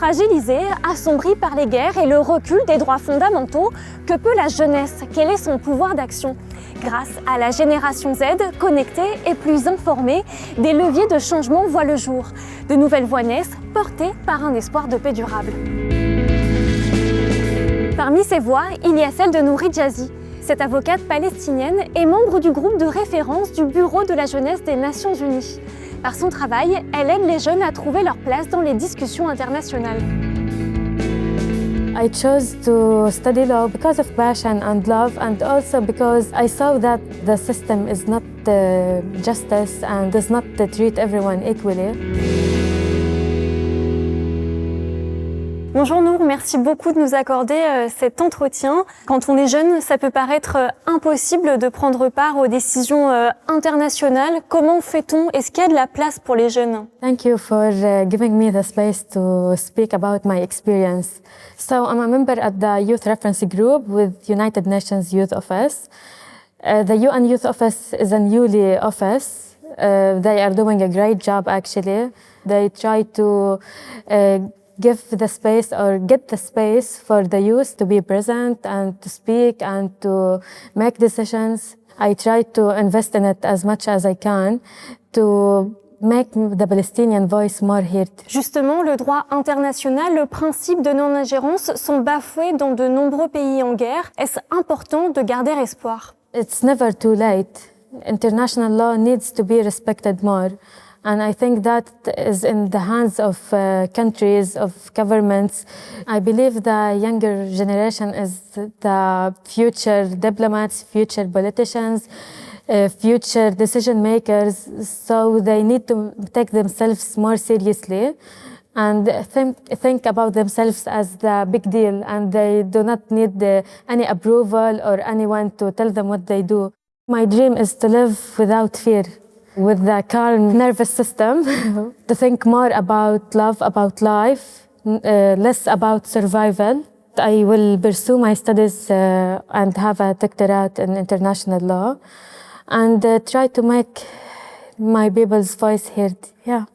Fragilisée, assombrie par les guerres et le recul des droits fondamentaux, que peut la jeunesse? Quel est son pouvoir d'action? Grâce à la génération Z, connectée et plus informée, des leviers de changement voient le jour. De nouvelles voix naissent, portées par un espoir de paix durable. Parmi ces voix, il y a celle de Nouri Djazi. Cette avocate palestinienne est membre du groupe de référence du Bureau de la jeunesse des Nations Unies. Par son travail, elle aide les jeunes à trouver leur place dans les discussions internationales. I chose to study law because of passion and love, and also because I saw that the system is not justice and does not treat everyone equally. Bonjour Nour, merci beaucoup de nous accorder cet entretien. Quand on est jeune, ça peut paraître impossible de prendre part aux décisions internationales. Comment fait-on? Est-ce qu'il y a de la place pour les jeunes? Thank you for giving me the space to speak about my experience. So I'm a member at the Youth Reference Group with United Nations Youth Office. The UN Youth Office is a newly office. They are doing a great job actually. They try to give the space or get the space for the youth to be present and to speak and to make decisions. I try to invest in it as much as I can to make the Palestinian voice more heard. Justement, le droit international, le principe de non-ingérence sont bafoués dans de nombreux pays en guerre. Est-ce important de garder espoir? It's never too late. International law needs to be respected more. And I think that is in the hands of countries, of governments. I believe the younger generation is the future diplomats, future politicians, future decision makers. So they need to take themselves more seriously and think about themselves as the big deal. And they do not need any approval or anyone to tell them what they do. My dream is to live without fear, with the calm nervous system, to think more about love, about life, less about survival. I will pursue my studies and have a doctorate in international law and try to make my people's voice heard. Yeah.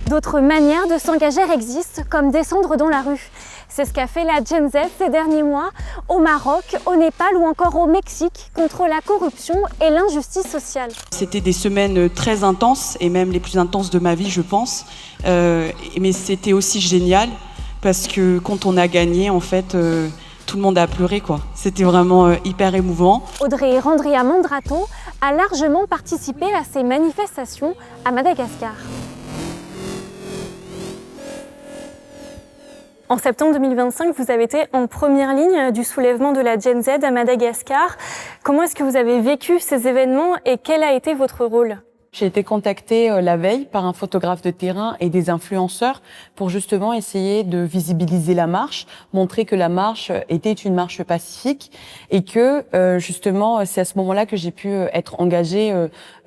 D'autres manières de s'engager existent, comme descendre dans la rue. C'est ce qu'a fait la Gen Z ces derniers mois au Maroc, au Népal ou encore au Mexique contre la corruption et l'injustice sociale. C'était des semaines très intenses et même les plus intenses de ma vie, je pense. Mais c'était aussi génial parce que quand on a gagné, en fait, tout le monde a pleuré, quoi. C'était vraiment hyper émouvant. Audrey Randria Mondrato a largement participé à ces manifestations à Madagascar. En septembre 2025, vous avez été en première ligne du soulèvement de la Gen Z à Madagascar. Comment est-ce que vous avez vécu ces événements et quel a été votre rôle? J'ai été contactée la veille par un photographe de terrain et des influenceurs pour justement essayer de visibiliser la marche, montrer que la marche était une marche pacifique et que justement c'est à ce moment-là que j'ai pu être engagée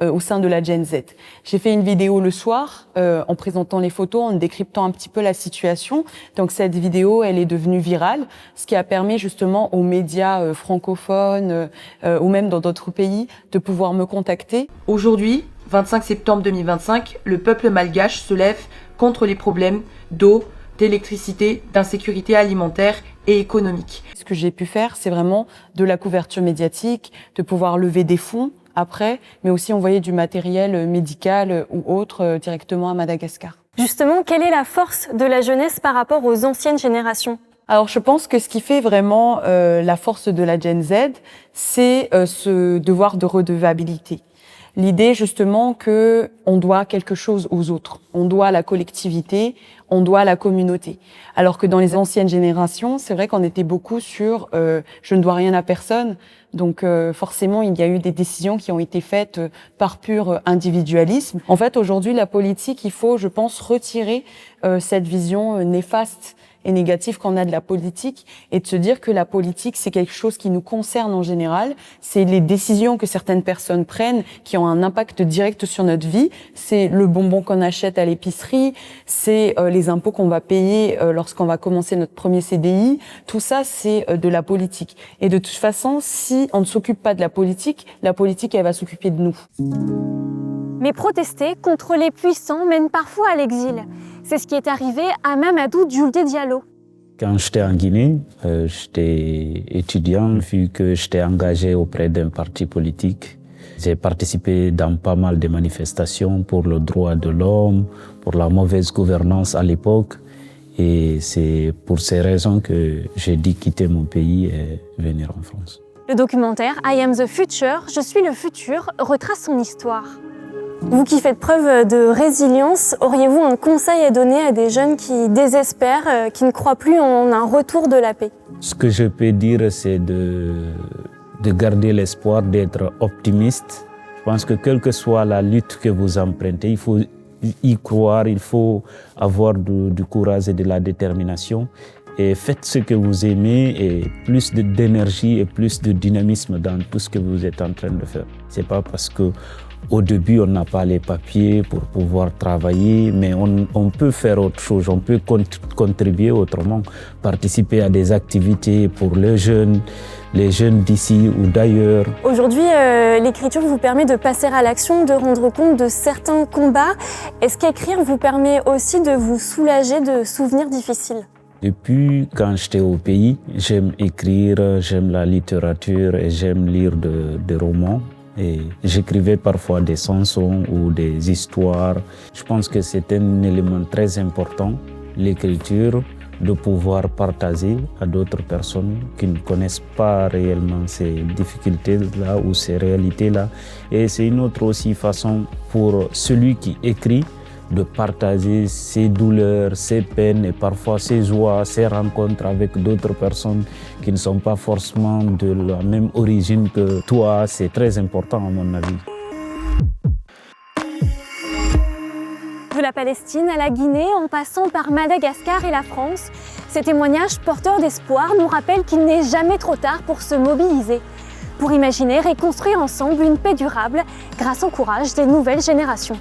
au sein de la Gen Z. J'ai fait une vidéo le soir en présentant les photos, en décryptant un petit peu la situation. Donc cette vidéo, elle est devenue virale, ce qui a permis justement aux médias francophones ou même dans d'autres pays de pouvoir me contacter. Aujourd'hui, 25 septembre 2025, le peuple malgache se lève contre les problèmes d'eau, d'électricité, d'insécurité alimentaire et économique. Ce que j'ai pu faire, c'est vraiment de la couverture médiatique, de pouvoir lever des fonds après, mais aussi envoyer du matériel médical ou autre directement à Madagascar. Justement, quelle est la force de la jeunesse par rapport aux anciennes générations? Alors, je pense que ce qui fait vraiment la force de la Gen Z, c'est ce devoir de redevabilité. L'idée justement que on doit quelque chose aux autres, on doit à la collectivité, on doit à la communauté. Alors que dans les anciennes générations, c'est vrai qu'on était beaucoup sur je ne dois rien à personne. Donc forcément, il y a eu des décisions qui ont été faites par pur individualisme. En fait, aujourd'hui, la politique, il faut, je pense, retirer cette vision néfaste et négatif qu'on a de la politique et de se dire que la politique, c'est quelque chose qui nous concerne en général. C'est les décisions que certaines personnes prennent qui ont un impact direct sur notre vie. C'est le bonbon qu'on achète à l'épicerie, c'est les impôts qu'on va payer lorsqu'on va commencer notre premier CDI. Tout ça, c'est de la politique. Et de toute façon, si on ne s'occupe pas de la politique, elle va s'occuper de nous. Mais protester contre les puissants mène parfois à l'exil. C'est ce qui est arrivé à Mamadou Diouldé Diallo. Quand j'étais en Guinée, j'étais étudiant, vu que j'étais engagé auprès d'un parti politique. J'ai participé dans pas mal de manifestations pour le droit de l'homme, pour la mauvaise gouvernance à l'époque. Et c'est pour ces raisons que j'ai dû quitter mon pays et venir en France. Le documentaire I Am the Future, Je suis le futur, retrace son histoire. Vous qui faites preuve de résilience, auriez-vous un conseil à donner à des jeunes qui désespèrent, qui ne croient plus en un retour de la paix? Ce que je peux dire, c'est de garder l'espoir, d'être optimiste. Je pense que quelle que soit la lutte que vous empruntez, il faut y croire, il faut avoir du courage et de la détermination. Et faites ce que vous aimez et plus d'énergie et plus de dynamisme dans tout ce que vous êtes en train de faire. C'est pas parce que au début, on n'a pas les papiers pour pouvoir travailler, mais on peut faire autre chose, on peut contribuer autrement, participer à des activités pour les jeunes d'ici ou d'ailleurs. Aujourd'hui, l'écriture vous permet de passer à l'action, de rendre compte de certains combats. Est-ce qu'écrire vous permet aussi de vous soulager de souvenirs difficiles? Depuis quand j'étais au pays, j'aime écrire, j'aime la littérature et j'aime lire des romans. Et j'écrivais parfois des chansons ou des histoires. Je pense que c'est un élément très important, l'écriture, de pouvoir partager à d'autres personnes qui ne connaissent pas réellement ces difficultés-là ou ces réalités-là. Et c'est une autre aussi façon pour celui qui écrit de partager ses douleurs, ses peines et parfois ses joies, ses rencontres avec d'autres personnes qui ne sont pas forcément de la même origine que toi. C'est très important à mon avis. De la Palestine à la Guinée, en passant par Madagascar et la France, ces témoignages porteurs d'espoir nous rappellent qu'il n'est jamais trop tard pour se mobiliser, pour imaginer et construire ensemble une paix durable grâce au courage des nouvelles générations.